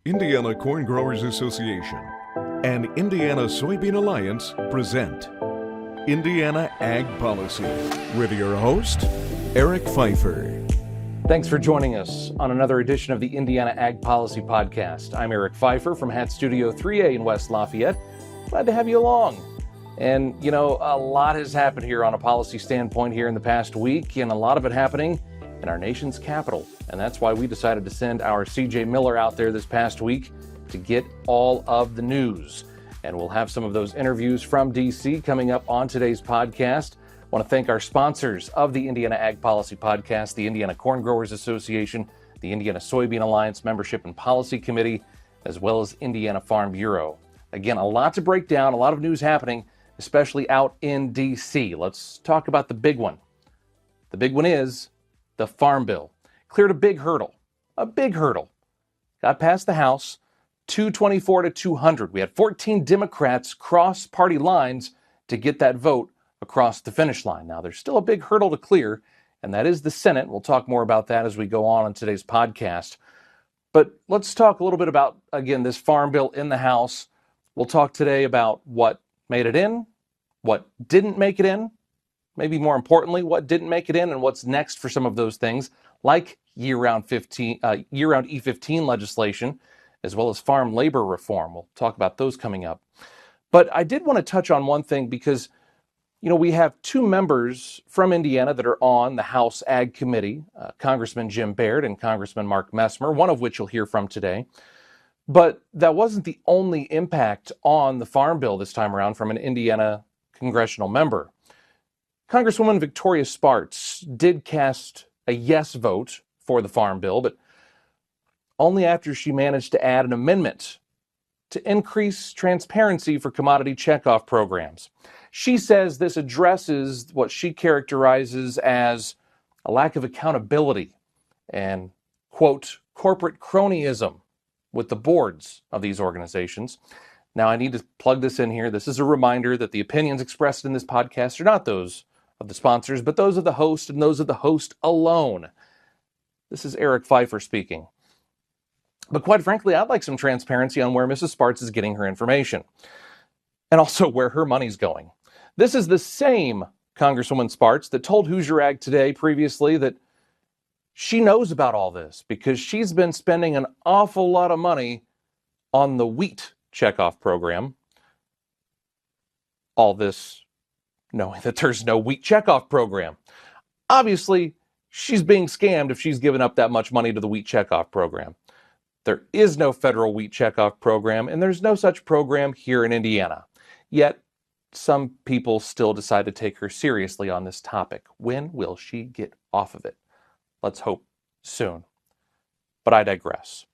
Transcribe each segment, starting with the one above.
Indiana Corn Growers Association and Indiana Soybean Alliance present Indiana Ag Policy with your host, Eric Pfeiffer. Thanks for joining us on another edition of the Indiana Ag Policy Podcast. I'm Eric Pfeiffer from Hat Studio 3A in West Lafayette. Glad to have you along. And, a lot has happened here on a policy standpoint here in the past week, and a lot of it happening in our nation's capital. And that's why we decided to send our CJ Miller out there this past week to get all of the news. And we'll have some of those interviews from DC coming up on today's podcast. I want to thank our sponsors of the Indiana Ag Policy Podcast, the Indiana Corn Growers Association, the Indiana Soybean Alliance Membership and Policy Committee, as well as Indiana Farm Bureau. Again, a lot to break down, a lot of news happening, especially out in DC. Let's talk about the big one. The big one is the Farm Bill. Cleared a big hurdle. Got past the House, 224 to 200. We had 14 Democrats cross party lines to get that vote across the finish line. Now, there's still a big hurdle to clear, and that is the Senate. We'll talk more about that as we go on in today's podcast. But let's talk a little bit about, again, this Farm Bill in the House. We'll talk today about what made it in, what didn't make it in, maybe more importantly, what didn't make it in and what's next for some of those things, like year-round E15 legislation, as well as farm labor reform. We'll talk about those coming up. But I did want to touch on one thing because, we have two members from Indiana that are on the House Ag Committee, Congressman Jim Baird and Congressman Mark Messmer, one of which you'll hear from today. But that wasn't the only impact on the Farm Bill this time around from an Indiana congressional member. Congresswoman Victoria Spartz did cast a yes vote for the Farm Bill, but only after she managed to add an amendment to increase transparency for commodity checkoff programs. She says this addresses what she characterizes as a lack of accountability and, quote, corporate cronyism with the boards of these organizations. Now, I need to plug this in here. This is a reminder that the opinions expressed in this podcast are not those of the sponsors, but those of the host and those of the host alone. This is Eric Pfeiffer speaking. But quite frankly, I'd like some transparency on where Mrs. Spartz is getting her information and also where her money's going. This is the same Congresswoman Spartz that told Hoosier Ag Today previously that she knows about all this because she's been spending an awful lot of money on the wheat checkoff program. All this knowing that there's no wheat checkoff program. Obviously, she's being scammed if she's given up that much money to the wheat checkoff program. There is no federal wheat checkoff program, and there's no such program here in Indiana. Yet, some people still decide to take her seriously on this topic. When will she get off of it? Let's hope soon. But I digress.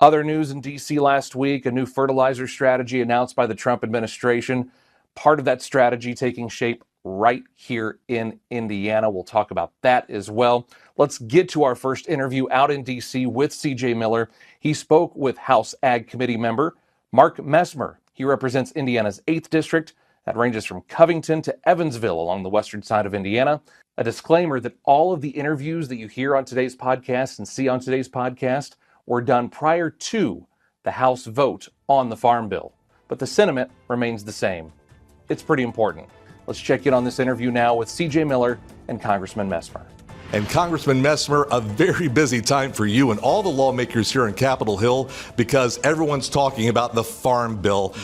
Other news in D.C. last week, a new fertilizer strategy announced by the Trump administration. Part of that strategy taking shape right here in Indiana. We'll talk about that as well. Let's get to our first interview out in D.C. with CJ Miller. He spoke with House Ag Committee member Mark Messmer. He represents Indiana's 8th District. That ranges from Covington to Evansville along the western side of Indiana. A disclaimer that all of the interviews that you hear on today's podcast and see on today's podcast were done prior to the House vote on the Farm Bill. But the sentiment remains the same. It's pretty important. Let's check in on this interview now with CJ Miller and Congressman Messmer. And Congressman Messmer, a very busy time for you and all the lawmakers here in Capitol Hill because everyone's talking about the Farm Bill.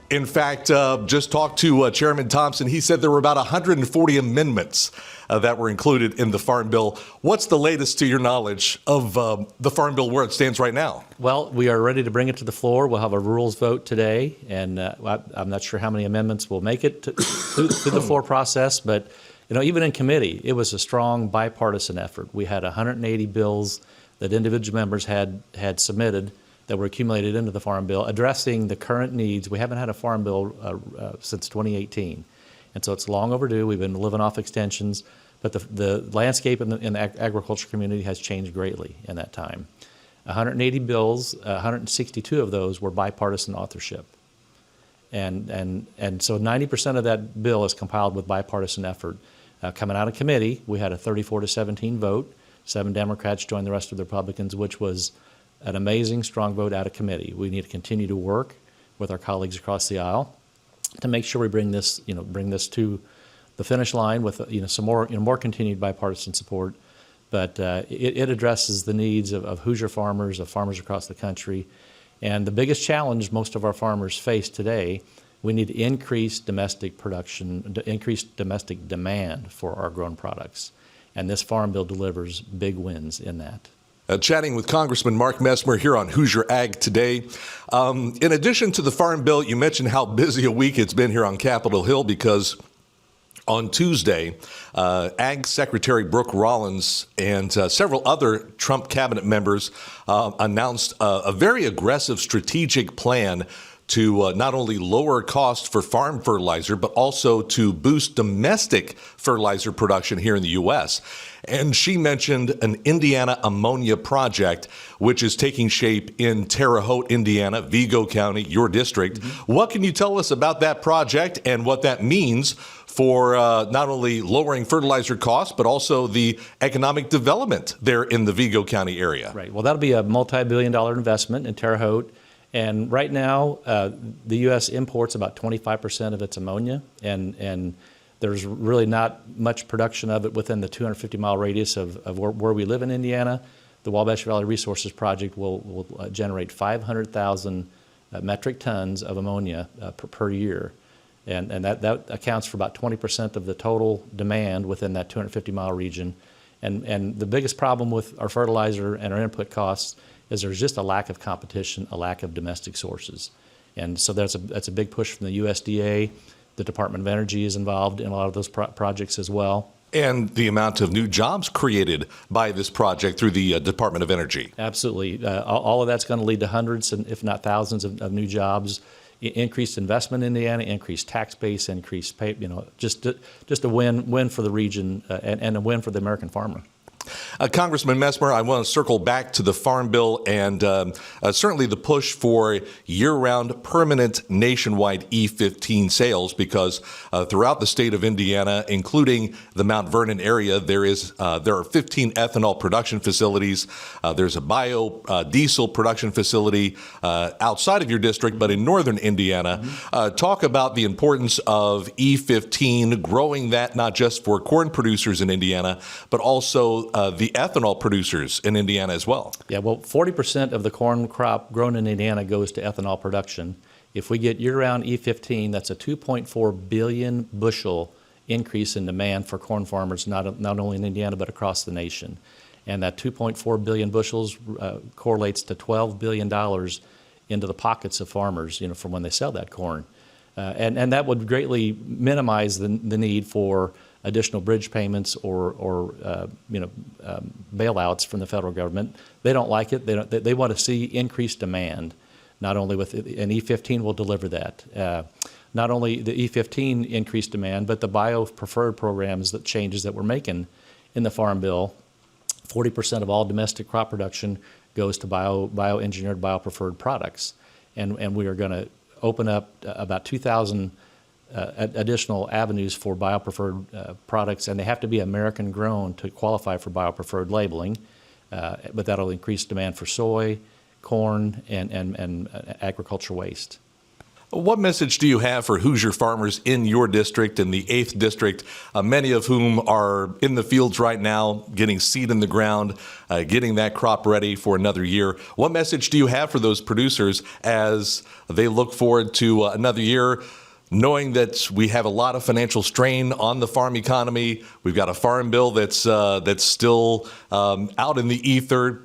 In fact, just talked to Chairman Thompson. He said there were about 140 amendments that were included in the Farm Bill. What's the latest to your knowledge of the Farm Bill where it stands right now? Well, we are ready to bring it to the floor. We'll have a rules vote today, and I'm not sure how many amendments will make it through the floor process, but even in committee, it was a strong bipartisan effort. We had 180 bills that individual members had submitted that were accumulated into the Farm Bill, addressing the current needs. We haven't had a Farm Bill since 2018, and so it's long overdue. We've been living off extensions, but the landscape in the agriculture community has changed greatly in that time. 180 bills, 162 of those were bipartisan authorship. And so 90% of that bill is compiled with bipartisan effort. Coming out of committee, we had a 34-17 vote. 7 Democrats joined the rest of the Republicans, which was an amazing, strong vote out of committee. We need to continue to work with our colleagues across the aisle to make sure we bring this to the finish line with some more continued bipartisan support. But it addresses the needs of Hoosier farmers, of farmers across the country. And the biggest challenge most of our farmers face today, we need to increase domestic production, increase domestic demand for our grown products. And this Farm Bill delivers big wins in that. Chatting with Congressman Mark Messmer here on Hoosier Ag Today. In addition to the Farm Bill, you mentioned how busy a week it's been here on Capitol Hill because on Tuesday, Ag Secretary Brooke Rollins and several other Trump cabinet members announced a very aggressive strategic plan to not only lower costs for farm fertilizer, but also to boost domestic fertilizer production here in the U.S. And she mentioned an Indiana ammonia project, which is taking shape in Terre Haute, Indiana, Vigo County, your district. Mm-hmm. What can you tell us about that project and what that means for not only lowering fertilizer costs, but also the economic development there in the Vigo County area? Right. Well, that'll be a multi-billion-dollar investment in Terre Haute. And right now, the U.S. imports about 25% of its ammonia, and there's really not much production of it within the 250-mile radius of where we live in Indiana. The Wabash Valley Resources Project will generate 500,000 metric tons of ammonia per year, and that accounts for about 20% of the total demand within that 250-mile region. And the biggest problem with our fertilizer and our input costs is there's just a lack of competition, a lack of domestic sources. And so that's a big push from the USDA. The Department of Energy is involved in a lot of those projects as well. And the amount of new jobs created by this project through the Department of Energy. Absolutely. All of that's going to lead to hundreds, if not thousands, of new jobs, increased investment in Indiana, increased tax base, increased pay, just a win for the region and a win for the American farmer. Congressman Messmer, I want to circle back to the Farm Bill and certainly the push for year-round permanent nationwide E15 sales because throughout the state of Indiana, including the Mount Vernon area, there are 15 ethanol production facilities. There's a biodiesel production facility outside of your district, but in northern Indiana. Mm-hmm. Talk about the importance of E15, growing that not just for corn producers in Indiana, but also the ethanol producers in Indiana as well. Yeah, well, 40% of the corn crop grown in Indiana goes to ethanol production. If we get year-round E15, that's a 2.4 billion bushel increase in demand for corn farmers, not only in Indiana, but across the nation. And that 2.4 billion bushels correlates to $12 billion into the pockets of farmers, from when they sell that corn. And that would greatly minimize the need for additional bridge payments or bailouts from the federal government. They don't like it. They want to see increased demand. Not only with an E15 will deliver that. Not only the E15 increased demand, but the bio-preferred programs, changes that we're making in the Farm Bill. 40% of all domestic crop production goes to bioengineered, bio-preferred products, and we are going to open up about 2,000 additional avenues for bio-preferred products, and they have to be American grown to qualify for bio-preferred labeling, but that'll increase demand for soy, corn, and agricultural waste. What message do you have for Hoosier farmers in your district, in the 8th District, many of whom are in the fields right now, getting seed in the ground, getting that crop ready for another year? What message do you have for those producers as they look forward to another year, knowing that we have a lot of financial strain on the farm economy? We've got a farm bill that's still out in the ether,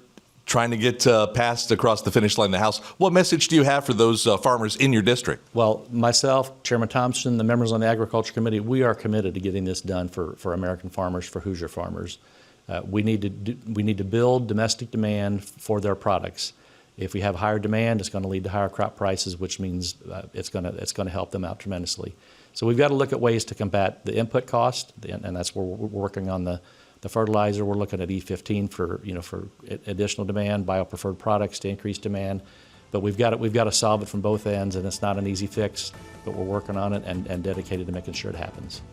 trying to get passed across the finish line in the House. What message do you have for those farmers in your district? Well, myself, Chairman Thompson, the members on the Agriculture Committee, we are committed to getting this done for American farmers, for Hoosier farmers. We need to build domestic demand for their products. If we have higher demand, it's going to lead to higher crop prices, which means it's going to help them out tremendously. So we've got to look at ways to combat the input cost, and that's where we're working on the fertilizer. We're looking at E15 for additional demand, bio-preferred products to increase demand. But we've got to solve it from both ends, and it's not an easy fix, but we're working on it and dedicated to making sure it happens.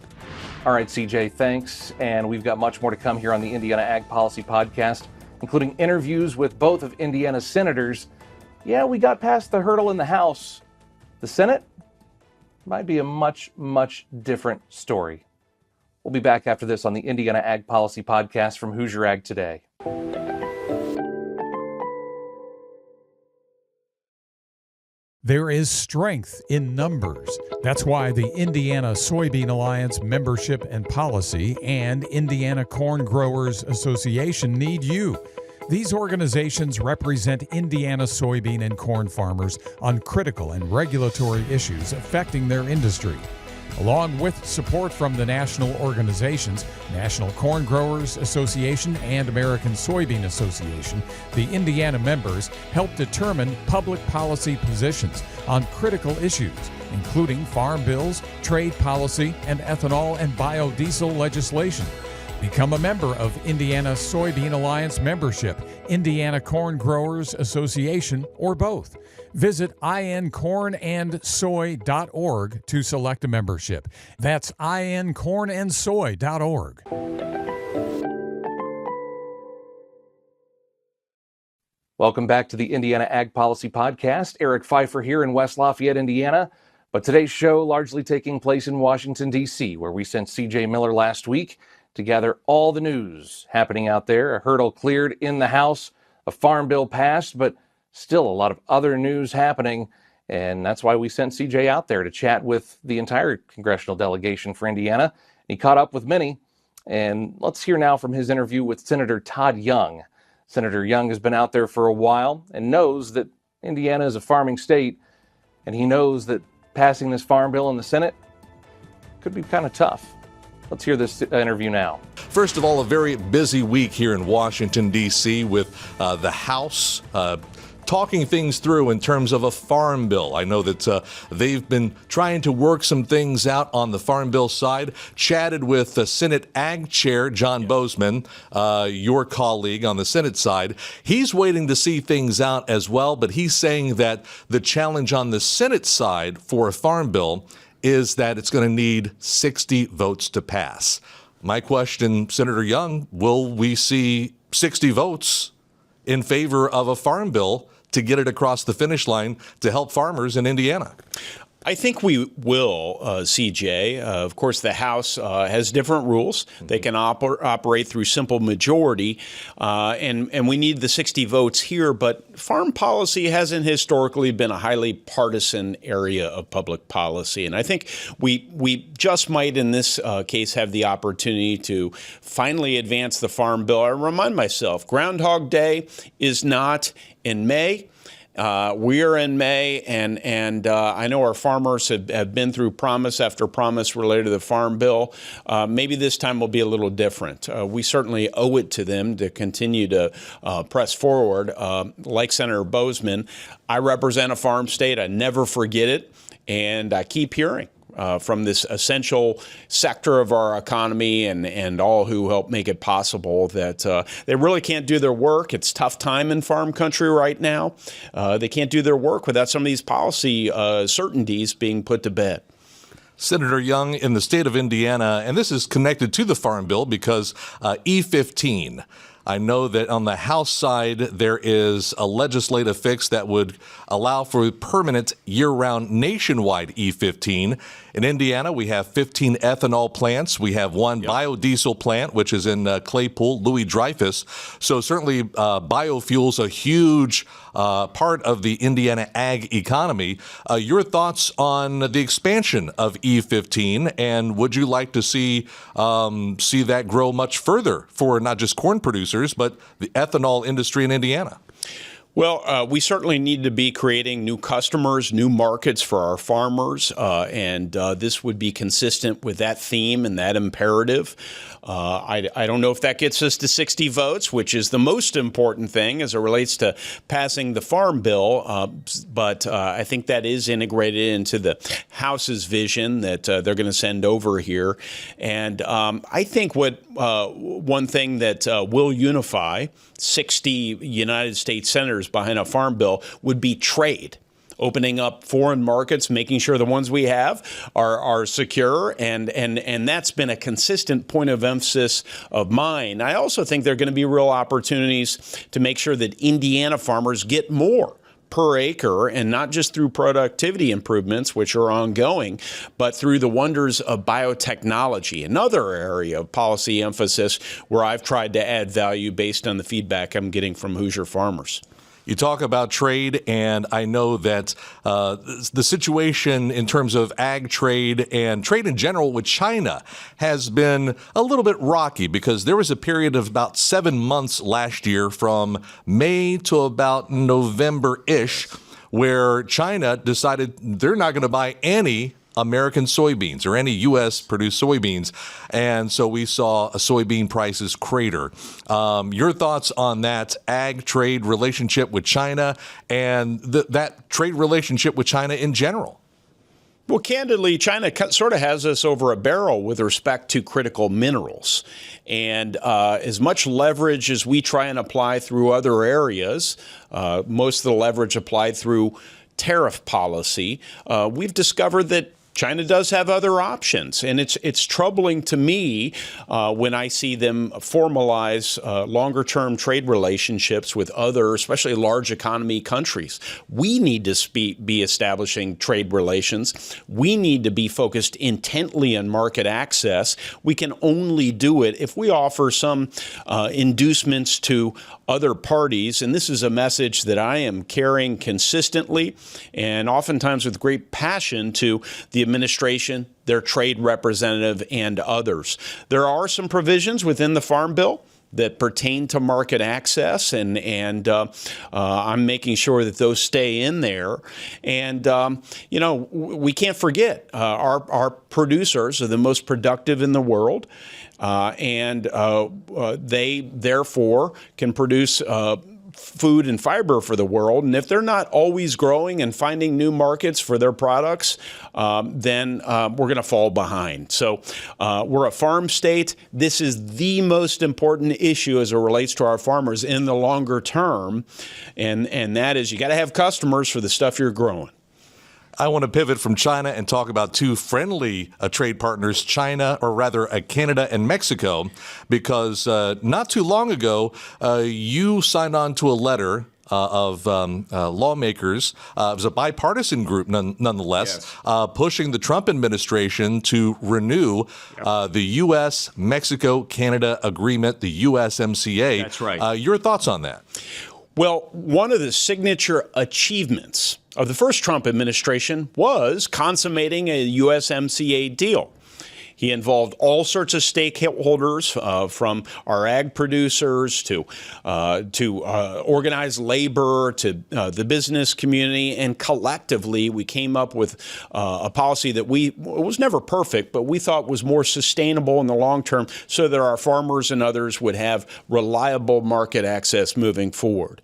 All right, CJ, thanks. And we've got much more to come here on the Indiana Ag Policy Podcast. including interviews with both of Indiana's senators. Yeah, we got past the hurdle in the House. The Senate might be a much, much different story. We'll be back after this on the Indiana Ag Policy Podcast from Hoosier Ag Today. There is strength in numbers. That's why the Indiana Soybean Alliance membership and policy and Indiana Corn Growers Association need you. These organizations represent Indiana soybean and corn farmers on critical and regulatory issues affecting their industry. Along with support from the national organizations, National Corn Growers Association and American Soybean Association, the Indiana members help determine public policy positions on critical issues, including farm bills, trade policy, and ethanol and biodiesel legislation. Become a member of Indiana Soybean Alliance membership, Indiana Corn Growers Association, or both. Visit incornandsoy.org to select a membership. That's incornandsoy.org. Welcome back to the Indiana Ag Policy Podcast. Eric Pfeiffer here in West Lafayette, Indiana. But today's show largely taking place in Washington, D.C., where we sent C.J. Miller last week to gather all the news happening out there. A hurdle cleared in the House, a farm bill passed, but still a lot of other news happening. And that's why we sent CJ out there to chat with the entire congressional delegation for Indiana. He caught up with many. And let's hear now from his interview with Senator Todd Young. Senator Young has been out there for a while and knows that Indiana is a farming state. And he knows that passing this farm bill in the Senate could be kind of tough. Let's hear this interview now. First of all, a very busy week here in Washington, D.C. with the House talking things through in terms of a farm bill. I know that they've been trying to work some things out on the farm bill side. Chatted with the Senate Ag Chair, John Boozman, your colleague on the Senate side. He's waiting to see things out as well, but he's saying that the challenge on the Senate side for a farm bill is that it's going to need 60 votes to pass. My question, Senator Young, will we see 60 votes in favor of a farm bill to get it across the finish line to help farmers in Indiana? I think we will, CJ. Of course, the House has different rules. They can operate through simple majority, and we need the 60 votes here. But farm policy hasn't historically been a highly partisan area of public policy. And I think we just might, in this case, have the opportunity to finally advance the farm bill. I remind myself, Groundhog Day is not in May. We are in May, and I know our farmers have been through promise after promise related to the Farm Bill. Maybe this time will be a little different. We certainly owe it to them to continue to press forward. Like Senator Boozman, I represent a farm state. I never forget it, and I keep hearing from this essential sector of our economy and all who help make it possible that they really can't do their work. It's a tough time in farm country right now. They can't do their work without some of these policy certainties being put to bed. Senator Young, in the state of Indiana, and this is connected to the Farm Bill because E15, I know that on the House side, there is a legislative fix that would allow for permanent year-round nationwide E15. In Indiana, we have 15 ethanol plants. We have one biodiesel plant, which is in Claypool, Louis Dreyfus. So certainly biofuels a huge part of the Indiana ag economy. Your thoughts on the expansion of E15, and would you like to see that grow much further for not just corn producers, but the ethanol industry in Indiana? Well, we certainly need to be creating new customers, new markets for our farmers, and this would be consistent with that theme and that imperative. I don't know if that gets us to 60 votes, which is the most important thing as it relates to passing the Farm Bill, but I think that is integrated into the House's vision that they're going to send over here. And I think one thing that will unify 60 United States senators behind a farm bill would be trade. opening up foreign markets, making sure the ones we have are secure, and that's been a consistent point of emphasis of mine. I also think there are going to be real opportunities to make sure that Indiana farmers get more per acre, and not just through productivity improvements, which are ongoing, but through the wonders of biotechnology, another area of policy emphasis where I've tried to add value based on the feedback I'm getting from Hoosier farmers. You talk about trade, and I know that the situation in terms of ag trade and trade in general with China has been a little bit rocky, because there was a period of about 7 months last year from May to about November-ish where China decided they're not going to buy any American soybeans or any U.S. produced soybeans. And so we saw soybean prices crater. Your thoughts on that ag trade relationship with China and that trade relationship with China in general? Well, candidly, China sort of has us over a barrel with respect to critical minerals. And as much leverage as we try and apply through other areas, most of the leverage applied through tariff policy, we've discovered that China does have other options, and it's troubling to me when I see them formalize longer-term trade relationships with other, especially large economy countries. We need to be establishing trade relations. We need to be focused intently on market access. We can only do it if we offer some inducements to other parties, and this is a message that I am carrying consistently and oftentimes with great passion to the administration, their trade representative, and others. There are some provisions within the Farm Bill that pertain to market access, and I'm making sure that those stay in there. And, we can't forget our producers are the most productive in the world. And they, therefore, can produce food and fiber for the world. And if they're not always growing and finding new markets for their products, then we're going to fall behind. So we're a farm state. This is the most important issue as it relates to our farmers in the longer term. And that is, you got to have customers for the stuff you're growing. I want to pivot from China and talk about two friendly trade partners, Canada and Mexico, because not too long ago, you signed on to a letter of lawmakers. It was a bipartisan group, nonetheless, yes. Pushing the Trump administration to renew the U.S.-Mexico-Canada agreement, the USMCA. That's right. Your thoughts on that? Well, one of the signature achievements of the first Trump administration was consummating a USMCA deal. He involved all sorts of stakeholders, from our ag producers to organized labor to the business community, and collectively we came up with a policy that was never perfect, but we thought was more sustainable in the long term, so that our farmers and others would have reliable market access moving forward.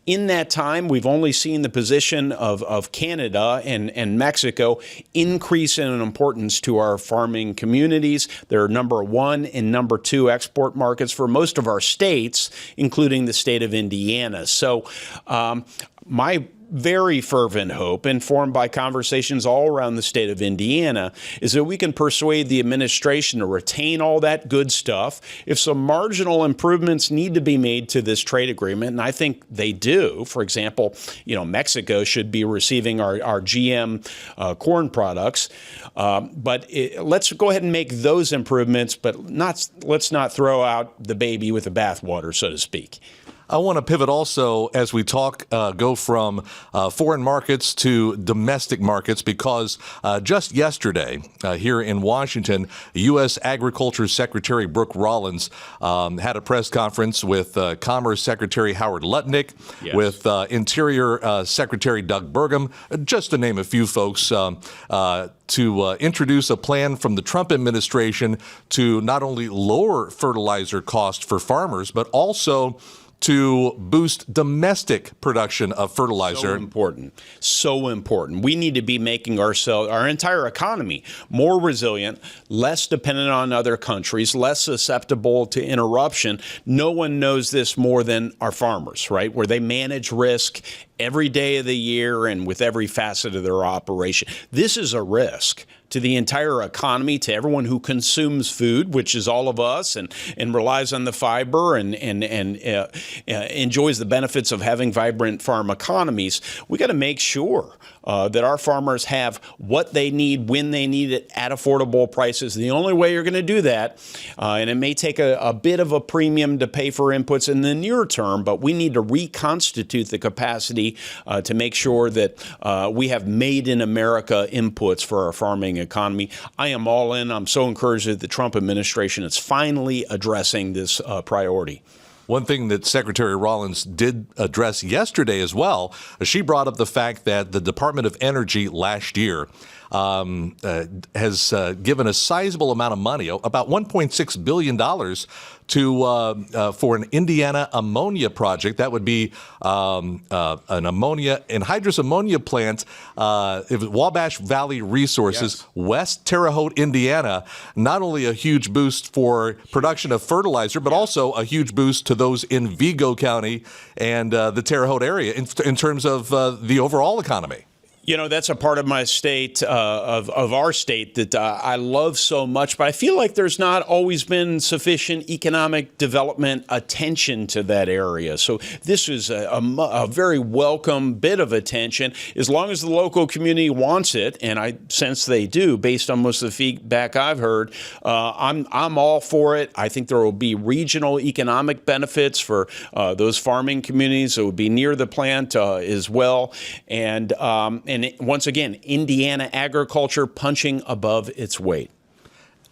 In that time, we've only seen the position of Canada and Mexico increase in importance to our farming communities. They're number one and number two export markets for most of our states, including the state of Indiana. So my very fervent hope, informed by conversations all around the state of Indiana, is that we can persuade the administration to retain all that good stuff. If some marginal improvements need to be made to this trade agreement, and I think they do, for example, Mexico should be receiving our GM corn products, but let's go ahead and make those improvements, but let's not throw out the baby with the bathwater, so to speak. I want to pivot also as we go from foreign markets to domestic markets, because just yesterday here in Washington, U.S. Agriculture Secretary Brooke Rollins had a press conference with Commerce Secretary Howard Lutnick, yes, with Interior Secretary Doug Burgum, just to name a few folks, to introduce a plan from the Trump administration to not only lower fertilizer costs for farmers, but also to boost domestic production of fertilizer. So important. We need to be making our entire economy more resilient, less dependent on other countries, less susceptible to interruption. No one knows this more than our farmers, right? Where they manage risk every day of the year and with every facet of their operation. This is a risk to the entire economy, to everyone who consumes food, which is all of us, and relies on the fiber and enjoys the benefits of having vibrant farm economies. We got to make sure that our farmers have what they need when they need it at affordable prices. The only way you're going to do that, and it may take a bit of a premium to pay for inputs in the near term, but we need to reconstitute the capacity to make sure that we have made in America inputs for our farming economy. I am all in. I'm so encouraged that the Trump administration is finally addressing this priority. One thing that Secretary Rollins did address yesterday as well, she brought up the fact that the Department of Energy last year has given a sizable amount of money, about $1.6 billion, to for an Indiana ammonia project. That would be an ammonia and anhydrous ammonia plant. It was Wabash Valley Resources, yes. West Terre Haute, Indiana. Not only a huge boost for production of fertilizer, but also a huge boost to those in Vigo County and the Terre Haute area in terms of the overall economy. You know, that's a part of my state, of our state, that I love so much, but I feel like there's not always been sufficient economic development attention to that area. So this is a very welcome bit of attention, as long as the local community wants it, and I sense they do, based on most of the feedback I've heard. I'm all for it. I think there will be regional economic benefits for those farming communities that would be near the plant as well, and once again, Indiana agriculture punching above its weight.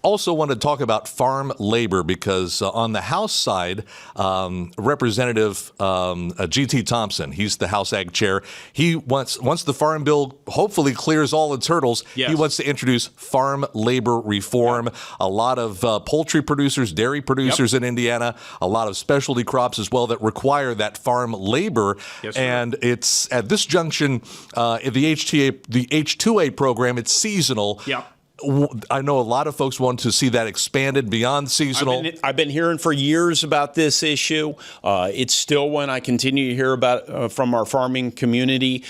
Also want to talk about farm labor because on the House side, Representative G.T. Thompson, he's the House Ag Chair. He once the Farm Bill hopefully clears all its hurdles, yes. He wants to introduce farm labor reform. Yep. A lot of poultry producers, dairy producers in Indiana, a lot of specialty crops as well that require that farm labor. Yes, and it's at this junction, the H-2A program, it's seasonal. Yep. I know a lot of folks want to see that expanded beyond seasonal. I've been hearing for years about this issue. It's still one I continue to hear about from our farming community.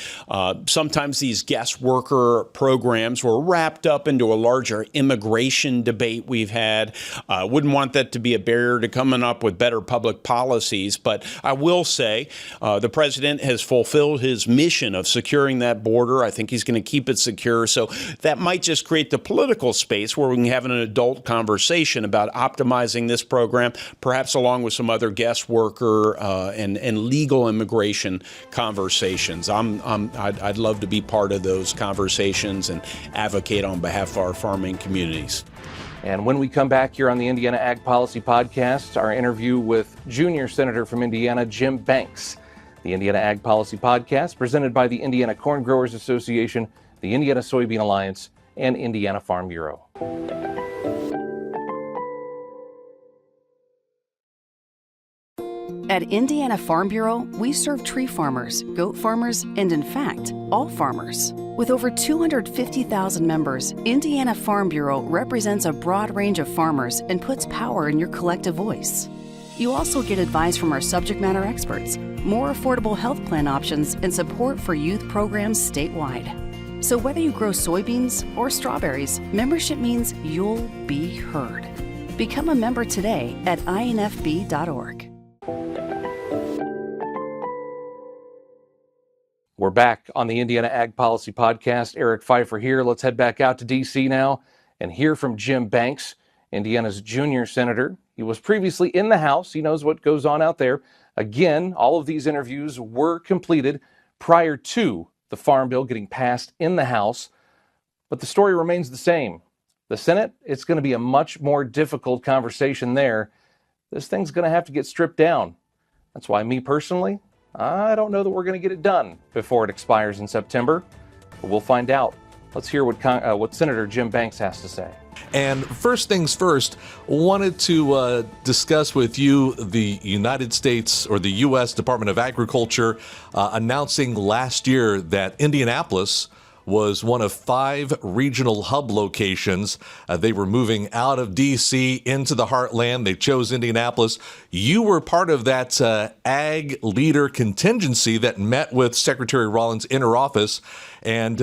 Sometimes these guest worker programs were wrapped up into a larger immigration debate we've had. Wouldn't want that to be a barrier to coming up with better public policies. But I will say the president has fulfilled his mission of securing that border. I think he's going to keep it secure. So that might just create the political space where we can have an adult conversation about optimizing this program, perhaps along with some other guest worker and legal immigration conversations. I'd love to be part of those conversations and advocate on behalf of our farming communities. And when we come back here on the Indiana Ag Policy Podcast, our interview with Junior Senator from Indiana, Jim Banks. The Indiana Ag Policy Podcast, presented by the Indiana Corn Growers Association, the Indiana Soybean Alliance, and Indiana Farm Bureau. At Indiana Farm Bureau, we serve tree farmers, goat farmers, and in fact, all farmers. With over 250,000 members, Indiana Farm Bureau represents a broad range of farmers and puts power in your collective voice. You also get advice from our subject matter experts, more affordable health plan options, and support for youth programs statewide. So whether you grow soybeans or strawberries, membership means you'll be heard. Become a member today at infb.org. We're back on the Indiana Ag Policy Podcast. Eric Pfeiffer here. Let's head back out to D.C. now and hear from Jim Banks, Indiana's junior senator. He was previously in the House. He knows what goes on out there. Again, all of these interviews were completed prior to the Farm Bill getting passed in the House, but the story remains the same. The Senate, it's going to be a much more difficult conversation there. This thing's going to have to get stripped down. That's why me personally, I don't know that we're going to get it done before it expires in September, but we'll find out. Let's hear what Senator Jim Banks has to say. And first things first, wanted to discuss with you the United States or the U.S. Department of Agriculture announcing last year that Indianapolis was one of 5 regional hub locations. They were moving out of D.C. into the heartland. They chose Indianapolis. You were part of that ag leader contingency that met with Secretary Rollins in her office and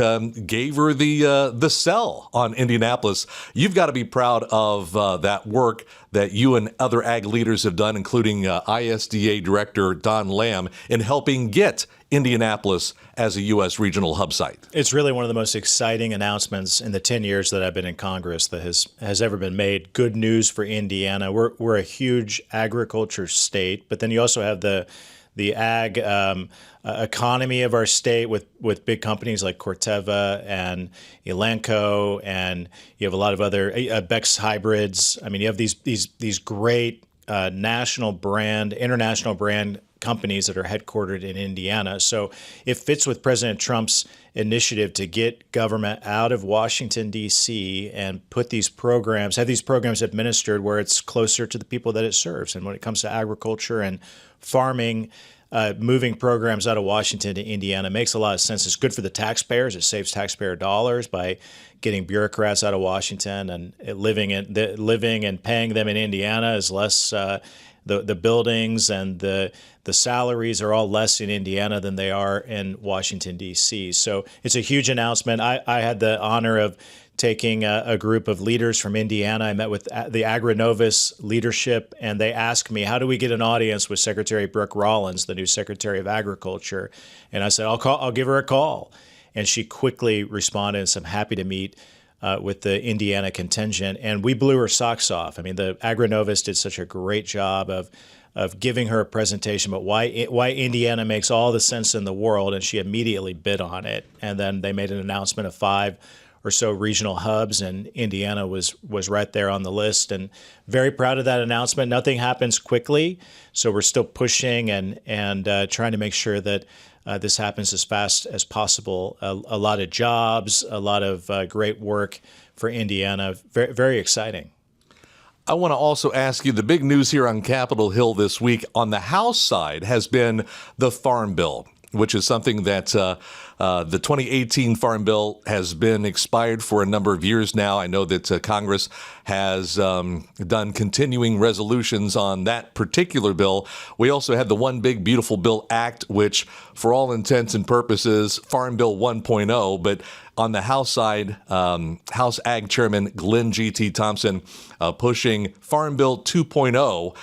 gave her the sell on Indianapolis. You've got to be proud of that work that you and other ag leaders have done, including ISDA Director Don Lamb, in helping get Indianapolis as a U.S. regional hub site. It's really one of the most exciting announcements in the 10 years that I've been in Congress that has ever been made. Good news for Indiana. We're a huge agriculture state, but then you also have the ag economy of our state with big companies like Corteva and Elanco, and you have a lot of other Bex hybrids. I mean, you have these great national brand, international brand companies that are headquartered in Indiana. So it fits with President Trump's initiative to get government out of Washington, D.C. and have these programs administered where it's closer to the people that it serves. And when it comes to agriculture and farming, moving programs out of Washington to Indiana makes a lot of sense. It's good for the taxpayers. It saves taxpayer dollars by getting bureaucrats out of Washington, and living and paying them in Indiana is less. The buildings and the salaries are all less in Indiana than they are in Washington, D.C. So it's a huge announcement. I had the honor of taking a group of leaders from Indiana. I met with the Agri-Novus leadership, and they asked me, how do we get an audience with Secretary Brooke Rollins, the new Secretary of Agriculture? And I said, I'll give her a call. And she quickly responded and said, I'm happy to meet with the Indiana contingent, and we blew her socks off. I mean, the Agri-Novus did such a great job of giving her a presentation about why Indiana makes all the sense in the world, and she immediately bid on it. And then they made an announcement of 5 or so regional hubs, and Indiana was right there on the list. And very proud of that announcement. Nothing happens quickly, so we're still pushing and trying to make sure that this happens as fast as possible. A lot of jobs, a lot of great work for Indiana. Very, very exciting. I want to also ask you, the big news here on Capitol Hill this week on the House side has been the Farm Bill, which is something that the 2018 Farm Bill has been expired for a number of years now. I know that Congress has done continuing resolutions on that particular bill. We also had the One Big Beautiful Bill Act, which for all intents and purposes, Farm Bill 1.0, but on the House side, House Ag Chairman Glenn G.T. Thompson pushing Farm Bill 2.0.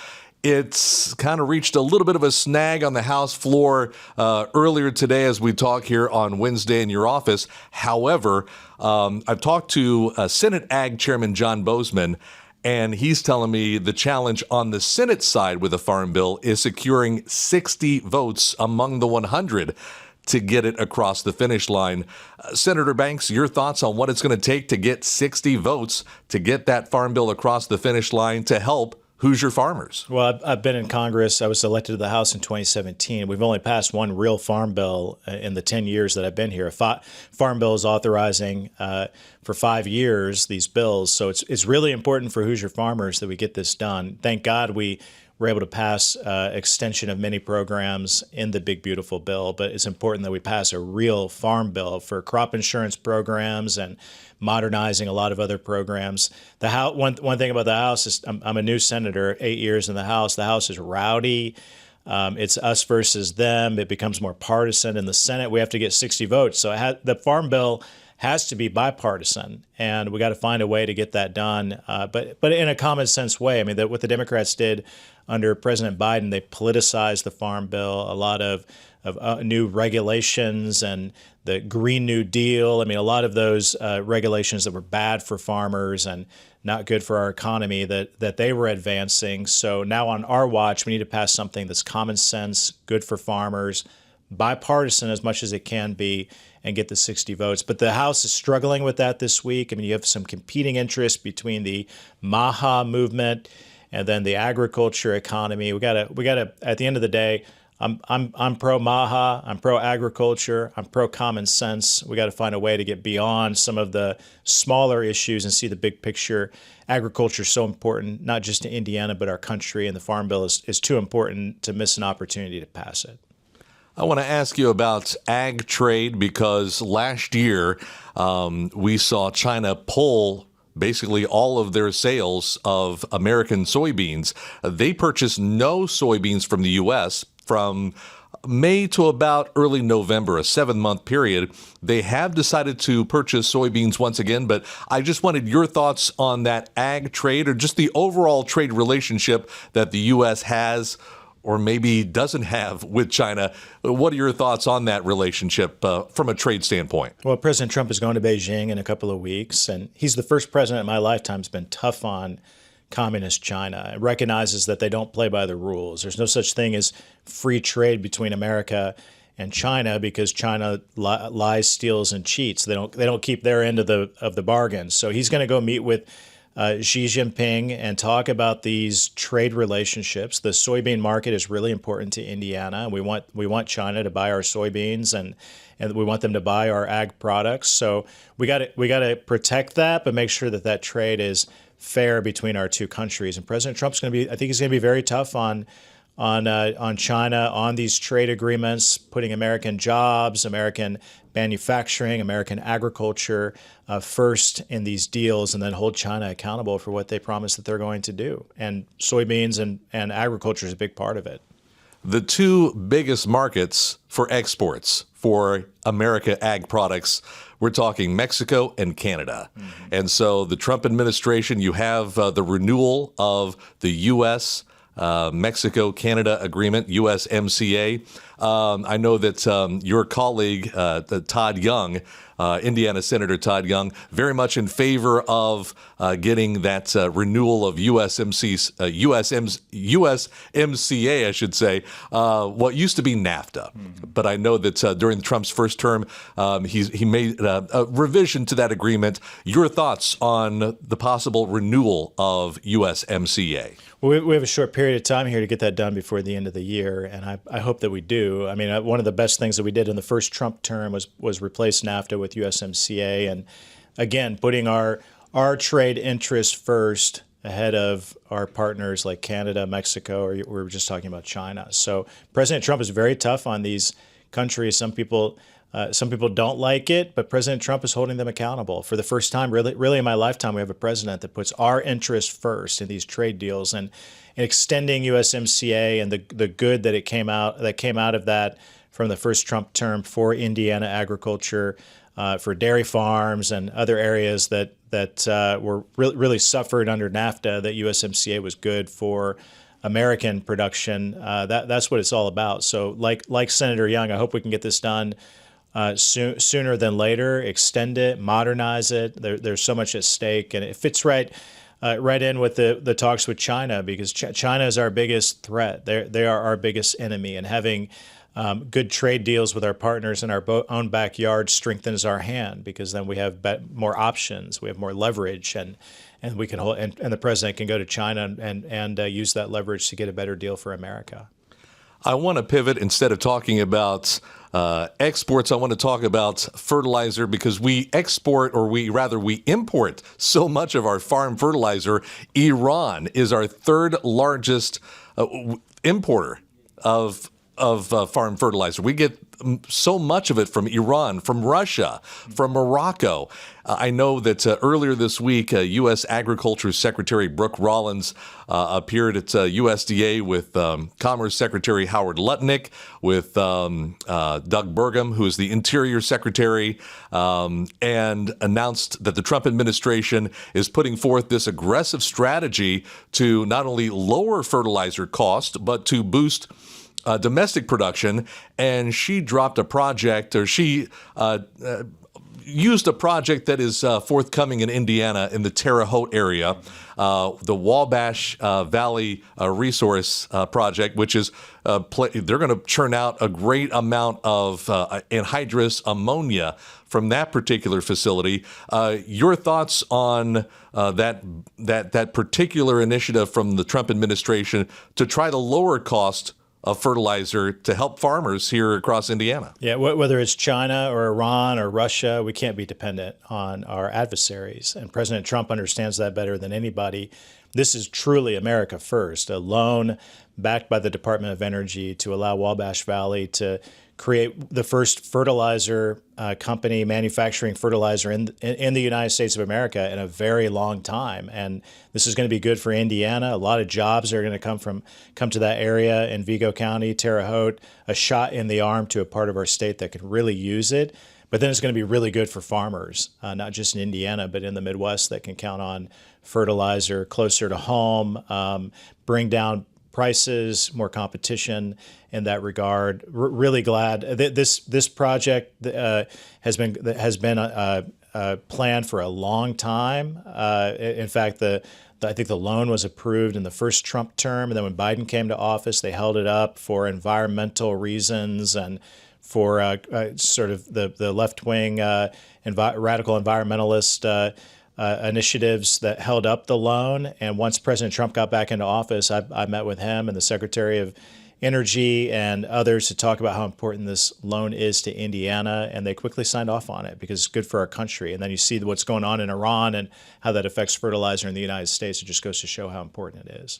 It's kind of reached a little bit of a snag on the House floor earlier today as we talk here on Wednesday in your office. However, I've talked to Senate Ag Chairman John Bozeman, and he's telling me the challenge on the Senate side with the Farm Bill is securing 60 votes among the 100 to get it across the finish line. Senator Banks, your thoughts on what it's going to take to get 60 votes to get that Farm Bill across the finish line to help Hoosier farmers? Well, I've been in Congress. I was elected to the House in 2017. We've only passed one real farm bill in the 10 years that I've been here. Farm bill is authorizing for 5 years these bills. So it's really important for Hoosier farmers that we get this done. Thank God we were able to pass extension of many programs in the Big Beautiful Bill, but it's important that we pass a real farm bill for crop insurance programs and modernizing a lot of other programs. The House, one thing about the House is I'm a new senator, 8 years in the House. The House is rowdy. It's us versus them. It becomes more partisan. In the Senate, we have to get 60 votes. So the Farm Bill has to be bipartisan, and we got to find a way to get that done, but in a common sense way. I mean, what the Democrats did under President Biden, they politicized the Farm Bill, a lot of new regulations and the Green New Deal. I mean, a lot of those regulations that were bad for farmers and not good for our economy that they were advancing. So now on our watch, we need to pass something that's common sense, good for farmers, bipartisan as much as it can be, and get the 60 votes. But the House is struggling with that this week. I mean, you have some competing interests between the MAHA movement and then the agriculture economy. We gotta at the end of the day, I'm pro Maha. I'm pro agriculture. I'm pro common sense. We got to find a way to get beyond some of the smaller issues and see the big picture. Agriculture is so important, not just to Indiana, but our country. And the Farm Bill is too important to miss an opportunity to pass it. I want to ask you about ag trade because last year we saw China pull basically all of their sales of American soybeans. They purchased no soybeans from the U.S. from May to about early November, a 7-month period. They have decided to purchase soybeans once again, but I just wanted your thoughts on that ag trade or just the overall trade relationship that the U.S. has or maybe doesn't have with China. What are your thoughts on that relationship from a trade standpoint? Well, President Trump is going to Beijing in a couple of weeks, and he's the first president in my lifetime who's been tough on communist China. It recognizes that they don't play by the rules. There's no such thing as free trade between America and China because China lies, steals, and cheats. They don't keep their end of the bargain. So he's going to go meet with Xi Jinping and talk about these trade relationships. The soybean market is really important to Indiana. We want China to buy our soybeans and we want them to buy our ag products. So we got to protect that, but make sure that trade is fair between our two countries. And President Trump's going to be, I think he's going to be very tough on China on these trade agreements, putting American jobs, American manufacturing, American agriculture first in these deals, and then hold China accountable for what they promise that they're going to do. And soybeans and agriculture is a big part of it. The two biggest markets for exports for America ag products, we're talking Mexico and Canada. Mm-hmm. And so the Trump administration, you have the renewal of the U.S. Mexico-Canada agreement, USMCA. I know that your colleague, Todd Young, Indiana Senator Todd Young, very much in favor of getting that renewal of USMCA, I should say, what used to be NAFTA. Mm-hmm. But I know that during Trump's first term, he made a revision to that agreement. Your thoughts on the possible renewal of USMCA? Well, we have a short period of time here to get that done before the end of the year, and I hope that we do. I mean, one of the best things that we did in the first Trump term was replace NAFTA with USMCA, and again, putting our trade interests first ahead of our partners like Canada, Mexico, or we were just talking about China. So President Trump is very tough on these countries. Some people don't like it, but President Trump is holding them accountable. For the first time, really in my lifetime, we have a president that puts our interests first in these trade deals and extending USMCA and the good that came out of that from the first Trump term for Indiana agriculture, for dairy farms and other areas that were really suffered under NAFTA. That USMCA was good for American production. That's what it's all about. So, like Senator Young, I hope we can get this done sooner than later, extend it, modernize it. There's so much at stake, and it fits right in with the talks with China because China is our biggest threat. They are our biggest enemy, and having good trade deals with our partners in our own backyard strengthens our hand because then we have more options, we have more leverage, and we can hold, and the president can go to China and use that leverage to get a better deal for America. I want to pivot instead of talking about exports. I want to talk about fertilizer because we export, or we import so much of our farm fertilizer. Iran is our third largest importer of farm fertilizer. We get so much of it from Iran, from Russia, from Morocco. I know that earlier this week, U.S. Agriculture Secretary Brooke Rollins appeared at USDA with Commerce Secretary Howard Lutnick, with Doug Burgum, who is the Interior Secretary, and announced that the Trump administration is putting forth this aggressive strategy to not only lower fertilizer cost, but to boost domestic production. And she dropped a project, or she used a project that is forthcoming in Indiana in the Terre Haute area, the Wabash Valley Resource Project, which is they're going to churn out a great amount of anhydrous ammonia from that particular facility. Your thoughts on that particular initiative from the Trump administration to try to lower cost of fertilizer to help farmers here across Indiana. Yeah, whether it's China or Iran or Russia, we can't be dependent on our adversaries. And President Trump understands that better than anybody. This is truly America first, a loan backed by the Department of Energy to allow Wabash Valley to create the first fertilizer company manufacturing fertilizer in the United States of America in a very long time. And this is going to be good for Indiana. A lot of jobs are going to come to that area in Vigo County, Terre Haute, a shot in the arm to a part of our state that can really use it. But then it's going to be really good for farmers, not just in Indiana, but in the Midwest that can count on fertilizer closer to home, bring down prices, more competition in that regard. Really glad that this project has been planned for a long time. In fact, I think the loan was approved in the first Trump term, and then when Biden came to office, they held it up for environmental reasons and for sort of the left-wing radical environmentalist initiatives that held up the loan. And once President Trump got back into office, I met with him and the Secretary of Energy and others to talk about how important this loan is to Indiana, and they quickly signed off on it because it's good for our country. And then you see what's going on in Iran and how that affects fertilizer in the United States. It just goes to show how important it is.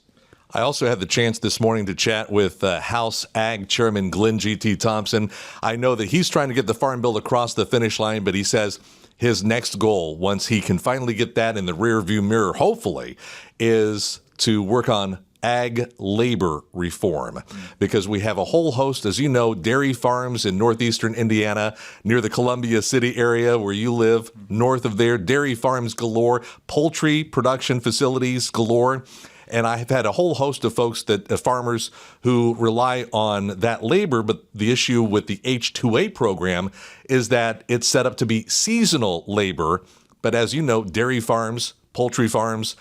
I also had the chance this morning to chat with House Ag Chairman Glenn G.T. Thompson. I know that he's trying to get the Farm Bill across the finish line, but he says his next goal, once he can finally get that in the rearview mirror, hopefully, is to work on ag labor reform, because we have a whole host, as you know, dairy farms in northeastern Indiana, near the Columbia City area where you live, north of there, dairy farms galore, poultry production facilities galore. And I've had a whole host of folks farmers who rely on that labor, but the issue with the H-2A program is that it's set up to be seasonal labor. But as you know, dairy farms, poultry farms,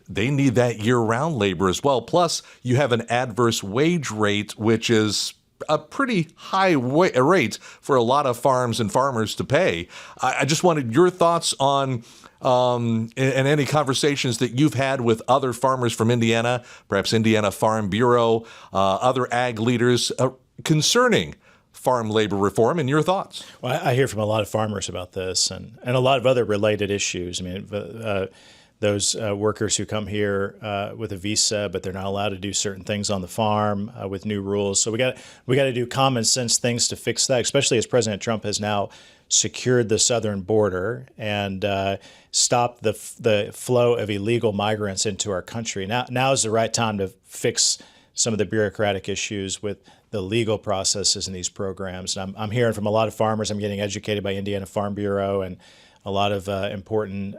they need that year-round labor as well. Plus, you have an adverse wage rate, which is a pretty high rate for a lot of farms and farmers to pay. I just wanted your thoughts on and any conversations that you've had with other farmers from Indiana, perhaps Indiana Farm Bureau, other ag leaders concerning farm labor reform, and your thoughts. Well, I hear from a lot of farmers about this and a lot of other related issues. I mean, those workers who come here with a visa, but they're not allowed to do certain things on the farm with new rules. So we got to do common sense things to fix that, especially as President Trump has now secured the southern border and stopped the flow of illegal migrants into our country. Now is the right time to fix some of the bureaucratic issues with the legal processes in these programs. And I'm hearing from a lot of farmers. I'm getting educated by Indiana Farm Bureau and a lot of important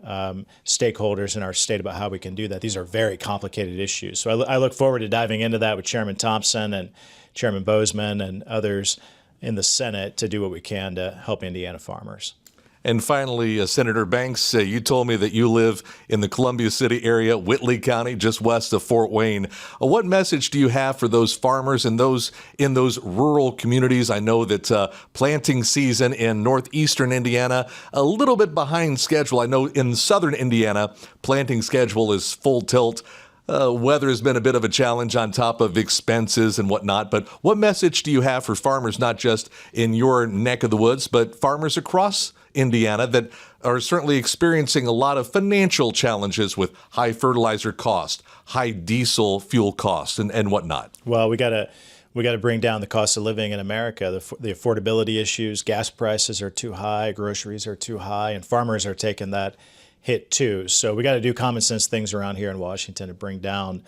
stakeholders in our state about how we can do that. These are very complicated issues. So I look forward to diving into that with Chairman Thompson and Chairman Bozeman and others in the Senate to do what we can to help Indiana farmers. And finally, Senator Banks, you told me that you live in the Columbia City area, Whitley County, just west of Fort Wayne. What message do you have for those farmers and those in those rural communities? I know that planting season in northeastern Indiana, a little bit behind schedule. I know in southern Indiana, planting schedule is full tilt. Weather has been a bit of a challenge on top of expenses and whatnot. But what message do you have for farmers, not just in your neck of the woods, but farmers across Indiana that are certainly experiencing a lot of financial challenges with high fertilizer cost, high diesel fuel costs, and whatnot? Well, we got to bring down the cost of living in America. The affordability issues, gas prices are too high, groceries are too high, and farmers are taking that hit too. So we got to do common sense things around here in Washington to bring down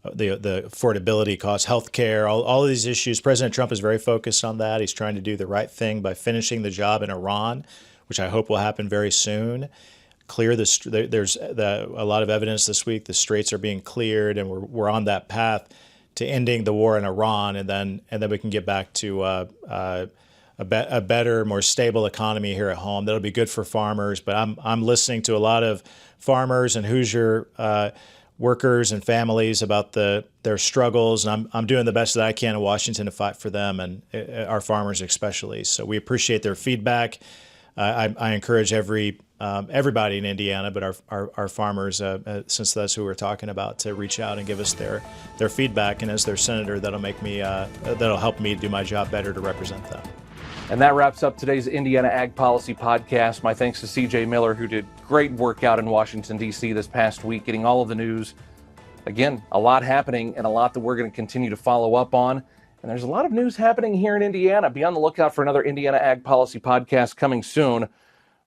the affordability costs, health care, all of these issues. President Trump is very focused on that. He's trying to do the right thing by finishing the job in Iran, which I hope will happen very soon. There's a lot of evidence this week. The straits are being cleared, and we're on that path to ending the war in Iran, and then we can get back to a better, more stable economy here at home. That'll be good for farmers. But I'm listening to a lot of farmers and Hoosier workers and families about their struggles, and I'm doing the best that I can in Washington to fight for them and our farmers especially. So we appreciate their feedback. I encourage everybody in Indiana, but our farmers, since that's who we're talking about, to reach out and give us their feedback. And as their senator, that'll help me do my job better to represent them. And that wraps up today's Indiana Ag Policy Podcast. My thanks to CJ Miller, who did great work out in Washington, D.C. this past week, getting all of the news. Again, a lot happening and a lot that we're going to continue to follow up on. And there's a lot of news happening here in Indiana. Be on the lookout for another Indiana Ag Policy Podcast coming soon.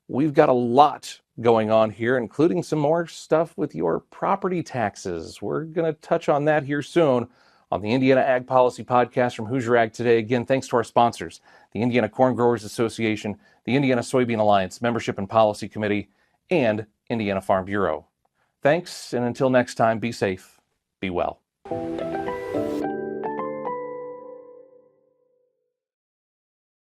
We've got a lot going on here, including some more stuff with your property taxes. We're going to touch on that here soon on the Indiana Ag Policy Podcast from Hoosier Ag Today. Again, thanks to our sponsors, the Indiana Corn Growers Association, the Indiana Soybean Alliance Membership and Policy Committee, and Indiana Farm Bureau. Thanks, and until next time, be safe, be well.